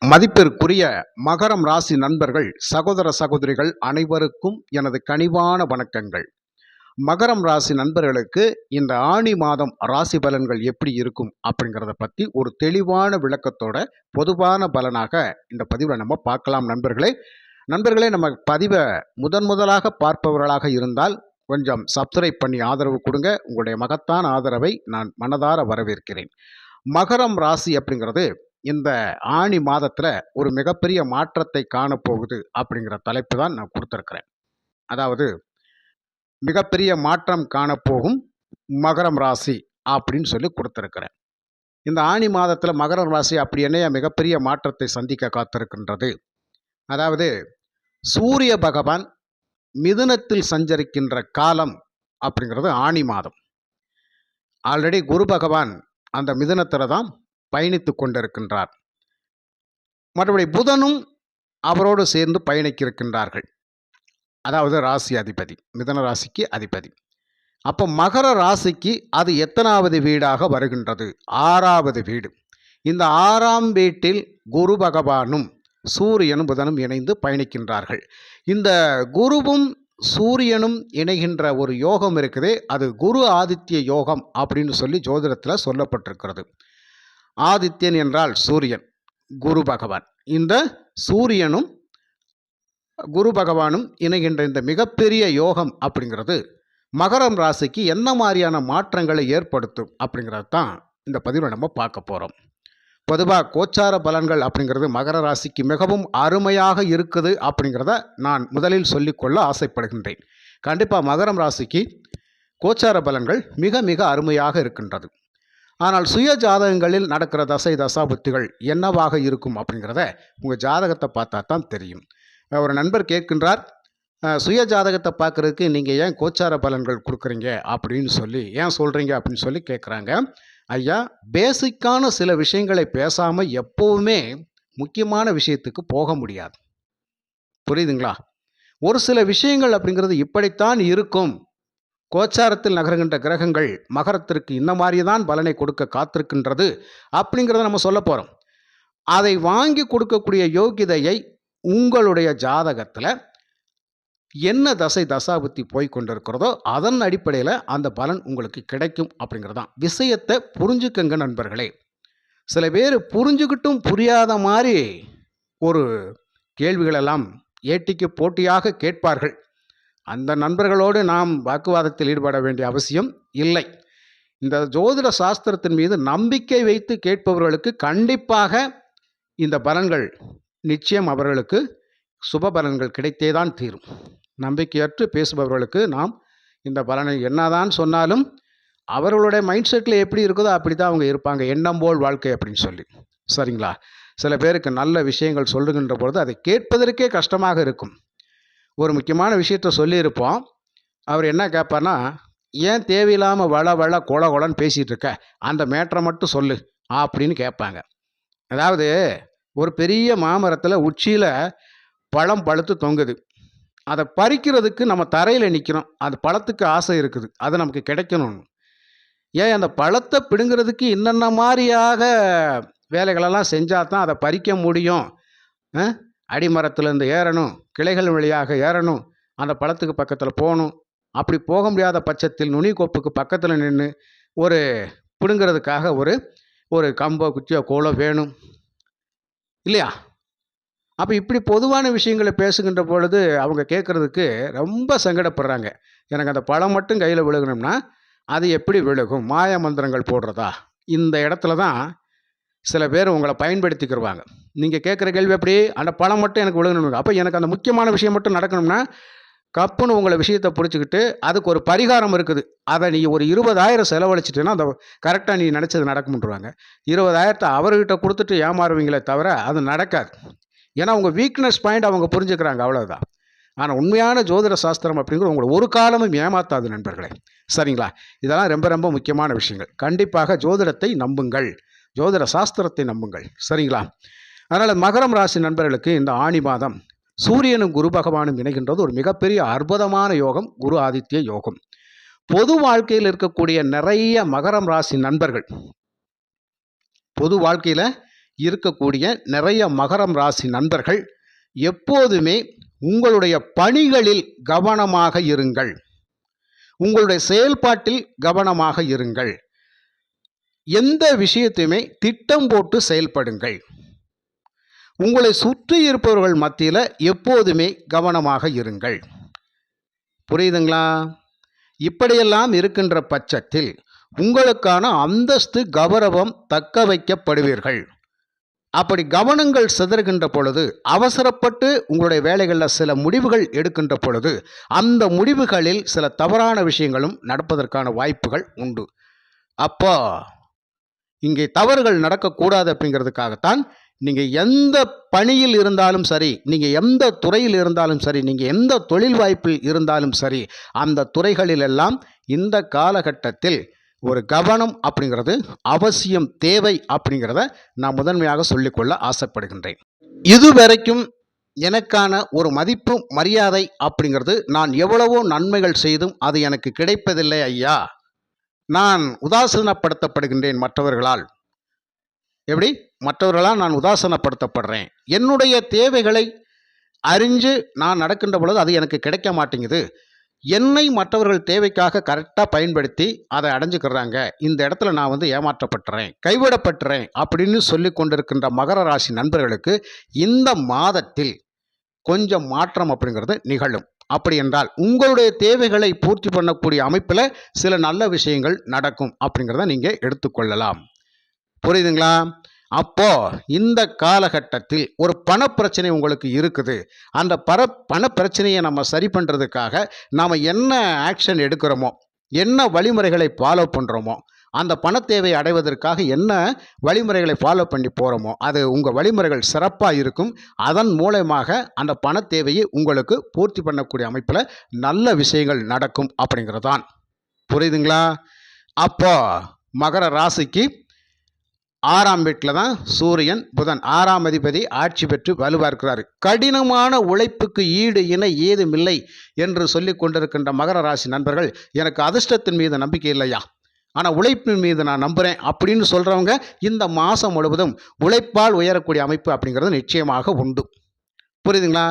மதிப்பிற்குரிய மகரம் ராசி நண்பர்கள், சகோதர சகோதரிகள் அனைவருக்கும் எனது கனிவான வணக்கங்கள். மகரம் ராசி நண்பர்களுக்கு இந்த ஆணி மாதம் ராசி பலன்கள் எப்படி இருக்கும் அப்படிங்கிறத பற்றி ஒரு தெளிவான விளக்கத்தோட பொதுவான பலனாக இந்த பதிவில் நம்ம பார்க்கலாம். நண்பர்களே, நம்ம பதிவை முதலாக பார்ப்பவர்களாக இருந்தால் கொஞ்சம் சப்ஸ்கிரைப் பண்ணி ஆதரவு கொடுங்க. உங்களுடைய மகத்தான ஆதரவை நான் மனதார வரவேற்கிறேன். மகரம் ராசி அப்படிங்கிறது இந்த ஆணி மாதத்தில் ஒரு மிகப்பெரிய மாற்றத்தை காணப்போகுது அப்படிங்கிற தலைப்பு தான் நான் கொடுத்துருக்கிறேன். அதாவது மிகப்பெரிய மாற்றம் காணப்போகும் மகரம் ராசி அப்படின்னு சொல்லி கொடுத்துருக்கிறேன். இந்த ஆணி மாதத்தில் மகரம் ராசி அப்படி என்னைய மிகப்பெரிய மாற்றத்தை சந்திக்க காத்திருக்கின்றது. அதாவது சூரிய பகவான் மிதுனத்தில் சஞ்சரிக்கின்ற காலம் அப்படிங்கிறது ஆணி மாதம். ஆல்ரெடி குரு பகவான் அந்த மிதுனத்தில் தான் பயணித்து கொண்டிருக்கின்றார். மற்றபடி புதனும் அவரோடு சேர்ந்து பயணிக்க இருக்கின்றார்கள். அதாவது ராசி அதிபதி, மிதுன ராசிக்கு அதிபதி. அப்போ மகர ராசிக்கு அது எத்தனாவது வீடாக வருகின்றது? 6வது வீடு. இந்த 6ஆம் வீட்டில் குரு பகவானும் சூரியனும் புதனும் இணைந்து பயணிக்கின்றார்கள். இந்த குருவும் சூரியனும் இணைகின்ற ஒரு யோகம் இருக்குதே, அது குரு ஆதித்ய யோகம் அப்படின்னு சொல்லி ஜோதிடத்தில் சொல்லப்பட்டிருக்கிறது. ஆதித்யன் என்றால் சூரியன், குரு பகவான். இந்த சூரியனும் குரு பகவானும் இணைகின்ற இந்த மிகப்பெரிய யோகம் அப்படிங்கிறது மகரம் ராசிக்கு என்ன மாதிரியான மாற்றங்களை ஏற்படுத்தும் அப்படிங்கிறது தான் இந்த பதிவில் நம்ம பார்க்க போகிறோம். பொதுவாக கோச்சார பலன்கள் அப்படிங்கிறது மகர ராசிக்கு மிகவும் அருமையாக இருக்குது அப்படிங்கிறத நான் முதலில் சொல்லிக்கொள்ள ஆசைப்படுகின்றேன். கண்டிப்பாக மகரம் ராசிக்கு கோச்சார பலன்கள் மிக மிக அருமையாக இருக்கின்றது. ஆனால் சுய ஜாதகங்களில் நடக்கிற தசை தசாபுத்திகள் என்னவாக இருக்கும் அப்படிங்கிறத உங்கள் ஜாதகத்தை பார்த்தா தான் தெரியும். ஒரு நண்பர் கேட்கின்றார், சுய ஜாதகத்தை பார்க்குறதுக்கு நீங்கள் ஏன் கோச்சார பலன்கள் கொடுக்குறீங்க அப்படின்னு சொல்லி ஏன் சொல்கிறீங்க அப்படின்னு சொல்லி கேட்குறாங்க. ஐயா, பேசிக்கான சில விஷயங்களை பேசாமல் எப்போவுமே முக்கியமான விஷயத்துக்கு போக முடியாது. புரியுதுங்களா? ஒரு சில விஷயங்கள் அப்படிங்கிறது இப்படித்தான் இருக்கும். கோச்சாரத்தில் நகருகின்ற கிரகங்கள் மகரத்திற்கு இந்த மாதிரி தான் பலனை கொடுக்க காத்திருக்கின்றது அப்படிங்கிறத நம்ம சொல்ல போகிறோம். அதை வாங்கி கொடுக்கக்கூடிய யோகிதையை உங்களுடைய ஜாதகத்தில் என்ன தசை தசாபுத்தி போய் கொண்டிருக்கிறதோ அதன் அடிப்படையில் அந்த பலன் உங்களுக்கு கிடைக்கும் அப்படிங்கிறதான். விஷயத்தை புரிஞ்சுக்கங்க நண்பர்களே. சில பேர் புரிஞ்சுக்கிட்டும் புரியாத மாதிரி ஒரு கேள்விகளெல்லாம் ஏட்டிக்கு போட்டியாக கேட்பார்கள். அந்த நண்பர்களோடு நாம் வாக்குவாதத்தில் ஈடுபட வேண்டிய அவசியம் இல்லை. இந்த ஜோதிட சாஸ்திரத்தின் மீது நம்பிக்கை வைத்து கேட்பவர்களுக்கு கண்டிப்பாக இந்த பலன்கள் நிச்சயம் அவர்களுக்கு சுப பலன்கள் கிடைத்தே தான் தீரும். நம்பிக்கையற்று பேசுபவர்களுக்கு நாம் இந்த பலனை என்னதான் சொன்னாலும் அவர்களுடைய மைண்ட் செட்டில் எப்படி இருக்குதோ அப்படி தான் அவங்க இருப்பாங்க. எண்ணம் போல் வாழ்க்கை அப்படின்னு சொல்லி. சரிங்களா? சில பேருக்கு நல்ல விஷயங்கள் சொல்லுகின்ற பொழுது அதை கேட்பதற்கே கஷ்டமாக இருக்கும். ஒரு முக்கியமான விஷயத்த சொல்லியிருப்போம். அவர் என்ன கேட்பார்னா, ஏன் தேவையில்லாமல் வள கொலன்னு பேசிகிட்டு இருக்க, அந்த மேட்டரை மட்டும் சொல்லு அப்படின்னு கேட்பாங்க. அதாவது ஒரு பெரிய மாமரத்தில் உச்சியில் பழம் பழுத்து தொங்குது. அதை பறிக்கிறதுக்கு நம்ம தரையில் நிற்கிறோம். அது பழத்துக்கு ஆசை இருக்குது, அது நமக்கு கிடைக்கணும்னு. ஏன் அந்த பழத்தை பிடுங்கிறதுக்கு என்னென்ன மாதிரியாக வேலைகளெல்லாம் செஞ்சால் தான் அதை பறிக்க முடியும். அடிமரத்துலேருந்து ஏறணும், கிளைகள் வழியாக ஏறணும், அந்த பழத்துக்கு பக்கத்தில் போகணும். அப்படி போக முடியாத பட்சத்தில் நுனி கொப்புக்கு பக்கத்தில் நின்று ஒரு பிடுங்கிறதுக்காக ஒரு கம்போ குச்சியோ கோலோ வேணும் இல்லையா? அப்போ இப்படி பொதுவான விஷயங்களை பேசுகின்ற பொழுது அவங்க கேட்குறதுக்கு ரொம்ப சங்கடப்படுறாங்க. எனக்கு அந்த பழம் மட்டும் கையில் விழுகணும்னா அது எப்படி விழுகும்? மாய மந்திரங்கள் போடுறதா? இந்த இடத்துல தான் சில பேர் உங்களை பயன்படுத்திக்கிடுவாங்க. நீங்கள் கேட்குற கேள்வி எப்படி? அந்த பழம் மட்டும் எனக்கு விழுகணும். அப்போ எனக்கு அந்த முக்கியமான விஷயம் மட்டும் நடக்கணும்னா கப்புன்னு உங்களை விஷயத்தை பிடிச்சிக்கிட்டு அதுக்கு ஒரு பரிகாரம் இருக்குது, அதை நீ ஒரு 20,000 செலவழிச்சிட்டேன்னா அந்த கரெக்டாக நீ நினச்சது நடக்கும்ன்றாங்க. 20,000 அவர்கிட்ட கொடுத்துட்டு ஏமாறுவீங்களே தவிர அது நடக்காது. ஏன்னா உங்கள் வீக்னஸ் பாயிண்ட் அவங்க புரிஞ்சுக்கிறாங்க, அவ்வளோதான். ஆனால் உண்மையான ஜோதிட சாஸ்திரம் அப்படிங்கிற உங்களை ஒரு காலமும் ஏமாத்தாது நண்பர்களே. சரிங்களா? இதெல்லாம் ரொம்ப ரொம்ப முக்கியமான விஷயங்கள். கண்டிப்பாக ஜோதிடத்தை நம்புங்கள், ஜோதிட சாஸ்திரத்தை நம்புங்கள். சரிங்களா? அதனால் மகரம் ராசி நண்பர்களுக்கு இந்த ஆணி மாதம் சூரியனும் குரு பகவானும் இணைகின்றது ஒரு மிகப்பெரிய அற்புதமான யோகம், குரு ஆதித்ய யோகம். பொது வாழ்க்கையில் இருக்கக்கூடிய நிறைய மகரம் ராசி நண்பர்கள் பொது வாழ்க்கையில் இருக்கக்கூடிய நிறைய மகரம் ராசி நண்பர்கள் எப்போதுமே உங்களுடைய பணிகளில் கவனமாக இருங்கள். உங்களுடைய செயல்பாட்டில் கவனமாக இருங்கள். எந்த விஷயத்தையுமே திட்டம் போட்டு செயல்படுங்கள். உங்களை சுற்றி இருப்பவர்கள் மத்தியில் எப்போதுமே கவனமாக இருங்கள். புரியுதுங்களா? இப்படியெல்லாம் இருக்கின்ற பட்சத்தில் உங்களுக்கான அந்தஸ்து கௌரவம் தக்க வைக்கப்படுவீர்கள். அப்படி கவனங்கள் சிதறுகின்ற பொழுது, அவசரப்பட்டு உங்களுடைய வேலைகளில் சில முடிவுகள் எடுக்கின்ற பொழுது, அந்த முடிவுகளில் சில தவறான விஷயங்களும் நடப்பதற்கான வாய்ப்புகள் உண்டு. அப்போ இங்கே தவறுகள் நடக்கக்கூடாது அப்படிங்கிறதுக்காகத்தான் நீங்கள் எந்த பணியில் இருந்தாலும் சரி, நீங்கள் எந்த துறையில் இருந்தாலும் சரி, நீங்கள் எந்த தொழில் வாய்ப்பில் இருந்தாலும் சரி, அந்த துறைகளிலெல்லாம் இந்த காலகட்டத்தில் ஒரு கவனம் அப்படிங்கிறது அவசியம் தேவை அப்படிங்கிறத நான் முதன்மையாக சொல்லிக்கொள்ள ஆசைப்படுகின்றேன். இதுவரைக்கும் எனக்கான ஒரு மதிப்பு மரியாதை அப்படிங்கிறது நான் எவ்வளவோ நன்மைகள் செய்தும் அது எனக்கு கிடைப்பதில்லை ஐயா. நான் உதாசீனப்படுத்தப்படுகின்றேன் மற்றவர்களால். எப்படி? மற்றவர்களால் நான் உதாசீனப்படுத்தப்படுறேன். என்னுடைய தேவைகளை அறிஞ்சு நான் நடக்கின்ற பொழுது அது எனக்கு கிடைக்க மாட்டேங்குது. என்னை மற்றவர்கள் தேவைக்காக கரெக்டாக பயன்படுத்தி அதை அடைஞ்சுக்கிறாங்க. இந்த இடத்துல நான் ஏமாற்றப்பட்டுறேன், கைவிடப்பட்டுறேன் அப்படின்னு சொல்லி கொண்டிருக்கின்ற மகர ராசி நண்பர்களுக்கு இந்த மாதத்தில் கொஞ்சம் மாற்றம் அப்படிங்கிறது நிகழும். அப்படி என்றால் உங்களுடைய தேவைகளை பூர்த்தி பண்ணக்கூடிய அமைப்பில் சில நல்ல விஷயங்கள் நடக்கும் அப்படிங்கிறத நீங்கள் எடுத்துக்கொள்ளலாம். புரியுதுங்களா? அப்போ இந்த காலகட்டத்தில் ஒரு பணப்பிரச்சனை உங்களுக்கு இருக்குது. அந்த பணப்பிரச்சனையை நம்ம சரி பண்ணுறதுக்காக நாம் என்ன ஆக்ஷன் எடுக்கிறோமோ, என்ன வழிமுறைகளை ஃபாலோ பண்ணுறோமோ, அந்த பணத்தேவை அடைவதற்காக என்ன வழிமுறைகளை ஃபாலோ பண்ணி போகிறோமோ, அது உங்கள் வழிமுறைகள் சிறப்பாக இருக்கும். அதன் மூலமாக அந்த பணத்தேவையை உங்களுக்கு பூர்த்தி பண்ணக்கூடிய அமைப்பில் நல்ல விஷயங்கள் நடக்கும் அப்படிங்கிறதான். புரியுதுங்களா? அப்போ மகர ராசிக்கு 6ஆம் வீட்டில் தான் சூரியன் புதன் 6ஆம் அதிபதி ஆட்சி பெற்று வலுவார்க்கிறார். கடினமான உழைப்புக்கு ஈடு இணை ஏதுமில்லை என்று சொல்லி கொண்டிருக்கின்ற மகர ராசி நண்பர்கள், எனக்கு அதிர்ஷ்டத்தின் மீது நம்பிக்கை இல்லையா, ஆனால் உழைப்பின் மீது நான் நம்புகிறேன் அப்படின்னு சொல்கிறவங்க இந்த மாதம் முழுவதும் உழைப்பால் உயரக்கூடிய அமைப்பு அப்படிங்கிறது நிச்சயமாக உண்டு. புரியுதுங்களா?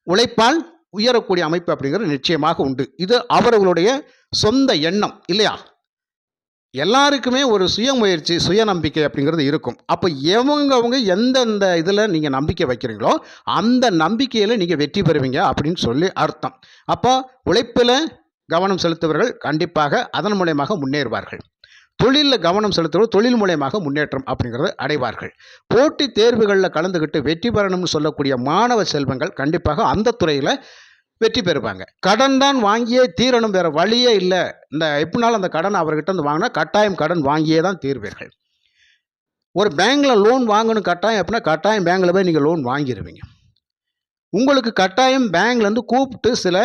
உழைப்பால் உயரக்கூடிய அமைப்பு அப்படிங்கிறது நிச்சயமாக உண்டு. இது அவர்களுடைய சொந்த எண்ணம் இல்லையா? எல்லாருக்குமே ஒரு சுயமுயற்சி, சுயநம்பிக்கை அப்படிங்கிறது இருக்கும். அப்போ அவங்க எந்தெந்த இதில் நீங்கள் நம்பிக்கை வைக்கிறீங்களோ அந்த நம்பிக்கையில் நீங்கள் வெற்றி பெறுவீங்க அப்படின்னு சொல்லி அர்த்தம். அப்போ உழைப்பில் கவனம் செலுத்துவர்கள் கண்டிப்பாக அதன் மூலயமாக முன்னேறுவார்கள். தொழிலில் கவனம் செலுத்துவர்கள் தொழில் மூலயமாக முன்னேற்றம் அப்படிங்கிறது அடைவார்கள். போட்டித் தேர்வுகளில் கலந்துக்கிட்டு வெற்றி பெறணும்னு சொல்லக்கூடிய மாணவ செல்வங்கள் கண்டிப்பாக அந்த துறையில் வெற்றி பெறுவாங்க. கடன் தான் வாங்கியே தீரணும், வேறு வழியே இல்லை. எப்படினாலும் அந்த கடன் அவர்கிட்ட இருந்து வாங்கினா கட்டாயம் கடன் வாங்கியே தான் தீர்வீர்கள். ஒரு பேங்க்கில் லோன் வாங்கணும் கட்டாயம் அப்படின்னா கட்டாயம் பேங்க்கில் போய் நீங்கள் லோன் வாங்கிடுவீங்க. உங்களுக்கு கட்டாயம் பேங்க்லேருந்து கூப்பிட்டு சில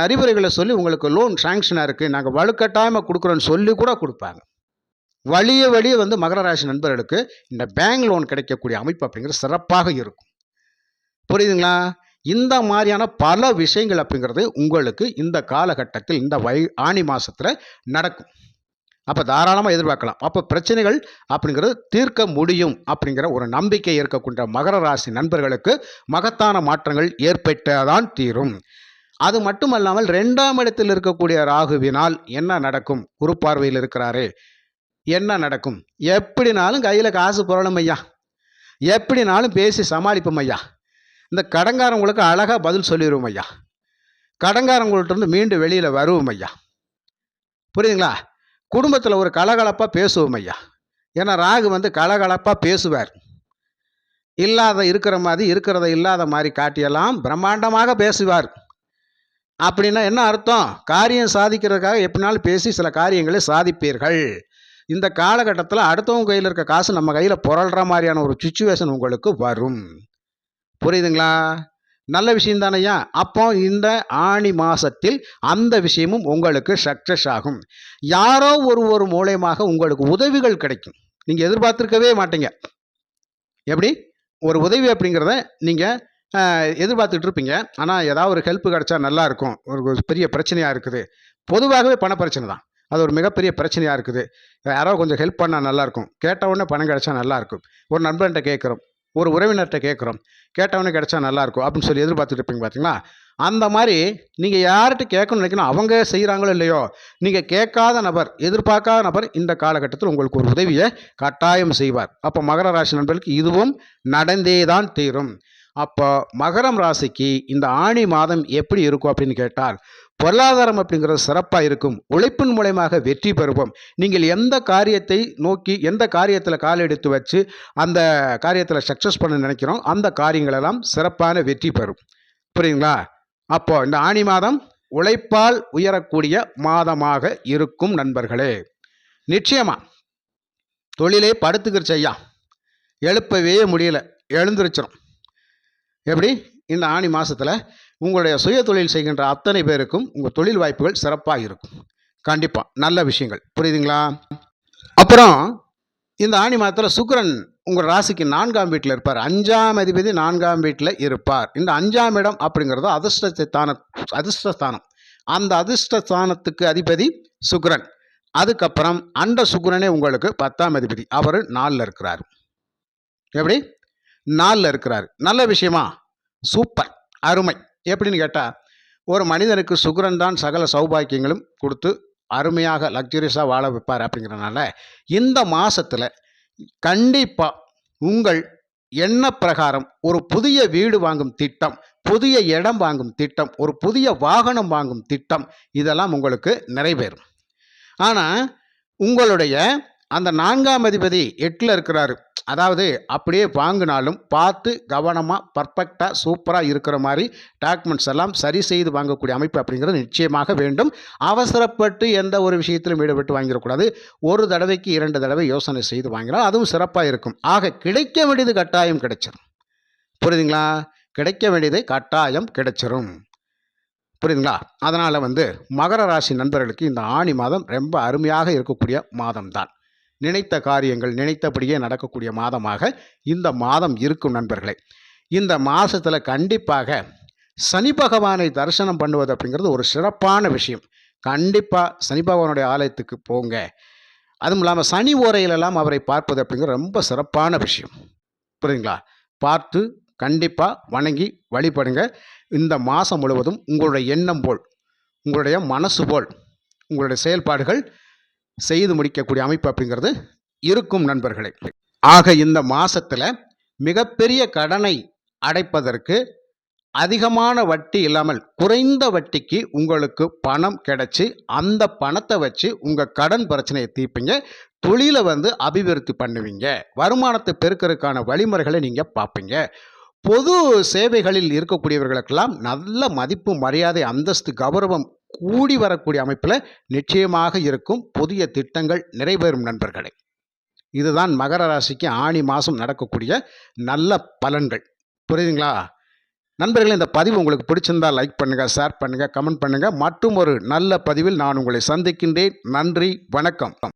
அறிவுரைகளை சொல்லி உங்களுக்கு லோன் சாங்ஷனாக இருக்குது, நாங்கள் வலுக்கட்டாயமாக கொடுக்குறோன்னு சொல்லி கூட கொடுப்பாங்க. வழியே மகர ராசி நண்பர்களுக்கு இந்த பேங்க் லோன் கிடைக்கக்கூடிய அமைப்பு அப்படிங்கிறது சிறப்பாக இருக்கும். புரியுதுங்களா? இந்த மாதிரியான பல விஷயங்கள் அப்படிங்கிறது உங்களுக்கு இந்த காலகட்டத்தில் இந்த ஆனி மாதத்தில் நடக்கும். அப்போ தாராளமாக எதிர்பார்க்கலாம். அப்போ பிரச்சனைகள் அப்படிங்கிறது தீர்க்க முடியும் அப்படிங்கிற ஒரு நம்பிக்கை இருக்கக்கூடிய மகர ராசி நண்பர்களுக்கு மகத்தான மாற்றங்கள் ஏற்பட்டாதான் தீரும். அது மட்டுமல்லாமல் 2ஆம் இடத்தில் இருக்கக்கூடிய ராகுவினால் என்ன நடக்கும்? குரு பார்வையில் இருக்கிறாரு. என்ன நடக்கும்? எப்படினாலும் கையில் காசு புரளும் ஐயா, எப்படினாலும் பேசி சமாளிப்போம் ஐயா. இந்த கடங்காரங்களுக்கு அழகாக பதில் சொல்லிடுவோம் ஐயா. கடங்காரங்கள்ட்ட மீண்டு வெளியில் வருவோம் ஐயா. புரியுதுங்களா? குடும்பத்தில் ஒரு கலகலப்பாக பேசுவோம் ஐயா. ஏன்னா ராகு கலகலப்பாக பேசுவார். இல்லாத இருக்கிற மாதிரி இருக்கிறத இல்லாத மாதிரி காட்டியெல்லாம் பிரம்மாண்டமாக பேசுவார். அப்படின்னா என்ன அர்த்தம்? காரியம் சாதிக்கிறதுக்காக எப்படினாலும் பேசி சில காரியங்களை சாதிப்பீர்கள். இந்த காலகட்டத்தில் அடுத்தவங்க கையில் இருக்க காசு நம்ம கையில் புரள்ற மாதிரியான ஒரு சுச்சுவேஷன் உங்களுக்கு வரும். புரியுதுங்களா? நல்ல விஷயம் தானையா? அப்போ இந்த ஆணி மாதத்தில் அந்த விஷயமும் உங்களுக்கு சக்ஸஸ் ஆகும். யாரோ ஒரு மூலயமாக உங்களுக்கு உதவிகள் கிடைக்கும். நீங்கள் எதிர்பார்த்துருக்கவே மாட்டீங்க. எப்படி? ஒரு உதவி அப்படிங்கிறத நீங்கள் எதிர்பார்த்துட்டு இருப்பீங்க. ஆனால் ஏதாவது ஒரு ஹெல்ப் கிடைச்சா நல்லாயிருக்கும், ஒரு பெரிய பிரச்சனையாக இருக்குது. பொதுவாகவே பண பிரச்சனை தான். அது ஒரு மிகப்பெரிய பிரச்சனையாக இருக்குது. யாரோ கொஞ்சம் ஹெல்ப் பண்ணால் நல்லாயிருக்கும், கேட்ட உடனே பணம் கிடைச்சா நல்லாயிருக்கும். ஒரு நண்பன்கிட்ட கேட்குறோம், ஒரு உறவினர்கிட்ட கேட்குறோம், கேட்டவொடனே கிடைச்சா நல்லாயிருக்கும் அப்படின்னு சொல்லி எதிர்பார்த்துட்டு இருப்பீங்க பார்த்தீங்களா? அந்த மாதிரி நீங்கள் யார்கிட்ட கேட்கணும்னு நினைக்கணும், அவங்க செய்கிறாங்களோ இல்லையோ, நீங்கள் கேட்காத நபர், எதிர்பார்க்காத நபர் இந்த காலகட்டத்தில் உங்களுக்கு ஒரு உதவியை கட்டாயம் செய்வார். அப்போ மகர ராசி நண்பர்களுக்கு இதுவும் நடந்தே தான் தீரும். அப்போ மகரம் ராசிக்கு இந்த ஆணி மாதம் எப்படி இருக்கும் அப்படின்னு கேட்டால், பொருளாதாரம் அப்படிங்கிறது சிறப்பாக இருக்கும். உழைப்பின் மூலயமாக வெற்றி பெறுவோம். நீங்கள் எந்த காரியத்தை நோக்கி எந்த காரியத்தில் கால் எடுத்து வச்சு அந்த காரியத்தில் சக்ஸஸ் பண்ண நினைக்கிறோம், அந்த காரியங்களெல்லாம் சிறப்பான வெற்றி பெறும். புரியுங்களா? அப்போ இந்த ஆணி மாதம் உழைப்பால் உயரக்கூடிய மாதமாக இருக்கும் நண்பர்களே. நிச்சயமா தொழிலே படுத்துக்கிற ஐயா, எழுப்பவே முடியல, எழுந்திருச்சிடும். எப்படி? இந்த ஆணி மாதத்தில் உங்களுடைய சுய தொழில் செய்கின்ற அத்தனை பேருக்கும் உங்கள் தொழில் வாய்ப்புகள் சிறப்பாக இருக்கும். கண்டிப்பாக நல்ல விஷயங்கள். புரியுதுங்களா? அப்புறம் இந்த ஆணி மாதத்தில் சுக்கிரன் உங்கள் ராசிக்கு 4ஆம் வீட்டில் இருப்பார். 5ஆம் அதிபதி 4ஆம் வீட்டில் இருப்பார். இந்த 5ஆம் இடம் அப்படிங்கிறது அதிர்ஷ்டஸ்தானம். அந்த அதிர்ஷ்டஸ்தானத்துக்கு அதிபதி சுக்கிரன். அதுக்கப்புறம் அந்த சுக்கிரனே உங்களுக்கு 10ஆம் அதிபதி, அவர் 4ல் இருக்கிறார். எப்படி? 4ல் இருக்கிறார். நல்ல விஷயமா? சூப்பர், அருமை. எப்படின்னு கேட்டால், ஒரு மனிதனுக்கு சுக்கிரன் தான் சகல சௌபாக்கியங்களும் கொடுத்து அருமையாக லக்ஸுரியஸாக வாழ வைப்பார். அப்படிங்கிறனால இந்த மாதத்தில் கண்டிப்பாக உங்கள் எண்ண பிரகாரம் ஒரு புதிய வீடு வாங்கும் திட்டம், புதிய இடம் வாங்கும் திட்டம், ஒரு புதிய வாகனம் வாங்கும் திட்டம், இதெல்லாம் உங்களுக்கு நிறைவேறும். ஆனால் உங்களுடைய அந்த 4ஆம் அதிபதி 8ல் இருக்கிறாரு. அதாவது அப்படியே வாங்கினாலும் பார்த்து கவனமாக பர்ஃபெக்டாக சூப்பராக இருக்கிற மாதிரி டாக்குமெண்ட்ஸ் எல்லாம் சரி செய்து வாங்கக்கூடிய அமைப்பு அப்படிங்கிறது நிச்சயமாக வேண்டும். அவசரப்பட்டு எந்த ஒரு விஷயத்திலும் ஈடுபட்டு வாங்கிடக்கூடாது. ஒரு தடவைக்கு 2 தடவை யோசனை செய்து வாங்கினால் அதுவும் சிறப்பாக இருக்கும். ஆக கிடைக்க வேண்டியது கட்டாயம் கிடைச்சிடும். புரியுதுங்களா? கிடைக்க வேண்டியது கட்டாயம் கிடைச்சிரும். புரியுதுங்களா? அதனால் மகர ராசி நண்பர்களுக்கு இந்த ஆணி மாதம் ரொம்ப அருமையாக இருக்கக்கூடிய மாதம்தான். நினைத்த காரியங்கள் நினைத்தபடியே நடக்கக்கூடிய மாதமாக இந்த மாதம் இருக்கும் நண்பர்களே. இந்த மாதத்தில் கண்டிப்பாக சனி பகவானை தரிசனம் பண்ணுவது அப்படிங்கிறது ஒரு சிறப்பான விஷயம். கண்டிப்பாக சனி பகவானுடைய ஆலயத்துக்கு போங்க. அதுவும் இல்லாமல் சனி ஓரையிலெல்லாம் அவரை பார்ப்பது அப்படிங்கிறது ரொம்ப சிறப்பான விஷயம். புரியுதுங்களா? பார்த்து கண்டிப்பாக வணங்கி வழிபடுங்க. இந்த மாதம் முழுவதும் உங்களுடைய எண்ணம் போல், உங்களுடைய மனசு போல் உங்களுடைய செயல்பாடுகள் செய்து முடிக்கக்கூடிய அமைப்பு அப்படிங்கிறது இருக்கும் நண்பர்களே. ஆக இந்த மாதத்தில் மிகப்பெரிய கடனை அடைப்பதற்கு அதிகமான வட்டி இல்லாமல் குறைந்த வட்டிக்கு உங்களுக்கு பணம் கிடைச்சி அந்த பணத்தை வச்சு உங்கள் கடன் பிரச்சனையை தீர்ப்பீங்க. தொழிலை அபிவிருத்தி பண்ணுவீங்க. வருமானத்தை பெருக்கிறதுக்கான வழிமுறைகளை நீங்கள் பார்ப்பீங்க. பொது சேவைகளில் இருக்கக்கூடியவர்களுக்கெல்லாம் நல்ல மதிப்பு, மரியாதை, அந்தஸ்து, கௌரவம் கூடி வரக்கூடிய அமைப்பில் நிச்சயமாக இருக்கும். புதிய திட்டங்கள் நிறைவேறும் நண்பர்களே. இதுதான் மகர ராசிக்கு ஆணி மாதம் நடக்கக்கூடிய நல்ல பலன்கள். புரியுதுங்களா நண்பர்களே? இந்த பதிவு உங்களுக்கு பிடிச்சிருந்தால் லைக் பண்ணுங்கள், ஷேர் பண்ணுங்கள், கமெண்ட் பண்ணுங்கள். மற்றும் ஒரு நல்ல பதிவில் நான் உங்களை சந்திக்கின்றேன். நன்றி, வணக்கம்.